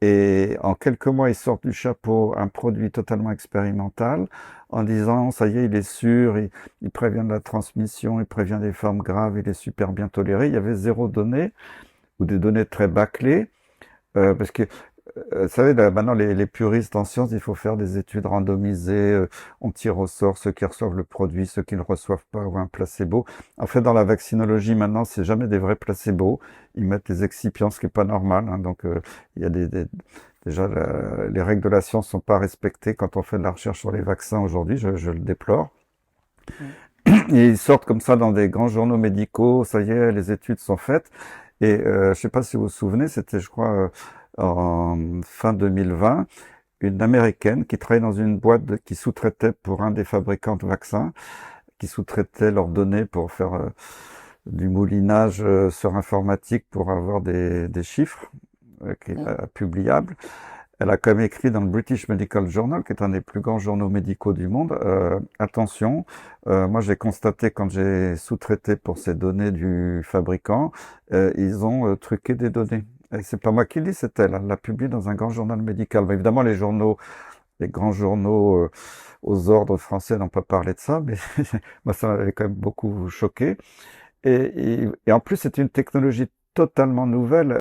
Et en quelques mois, ils sortent du chapeau un produit totalement expérimental en disant, ça y est, il est sûr, il prévient de la transmission, il prévient des formes graves, il est super bien toléré. Il y avait zéro donnée ou des données très bâclées. Parce que, vous savez, là, maintenant, les puristes en sciences, il faut faire des études randomisées, on tire au sort ceux qui reçoivent le produit, ceux qui ne le reçoivent pas, ou un placebo. En fait, dans la vaccinologie, maintenant, c'est jamais des vrais placebos. Ils mettent des excipients, ce qui est pas normal, hein. Donc, il y a déjà, les règles de la science sont pas respectées quand on fait de la recherche sur les vaccins aujourd'hui, je le déplore. Mm. Et ils sortent comme ça dans des grands journaux médicaux, ça y est, les études sont faites. Et je sais pas si vous vous souvenez, c'était, je crois, en fin 2020, une Américaine qui travaillait dans une boîte qui sous-traitait pour un des fabricants de vaccins, qui sous-traitait leurs données pour faire du moulinage sur informatique pour avoir des chiffres Mm. publiables. Elle a quand même écrit dans le British Medical Journal, qui est un des plus grands journaux médicaux du monde, attention, moi j'ai constaté quand j'ai sous-traité pour ces données du fabricant, ils ont truqué des données. Et c'est pas moi qui le dis, c'est elle. Elle l'a publié dans un grand journal médical. Mais évidemment, les grands journaux aux ordres français n'ont pas parlé de ça, mais moi ça m'avait quand même beaucoup choqué. Et en plus, c'est une technologie totalement nouvelle.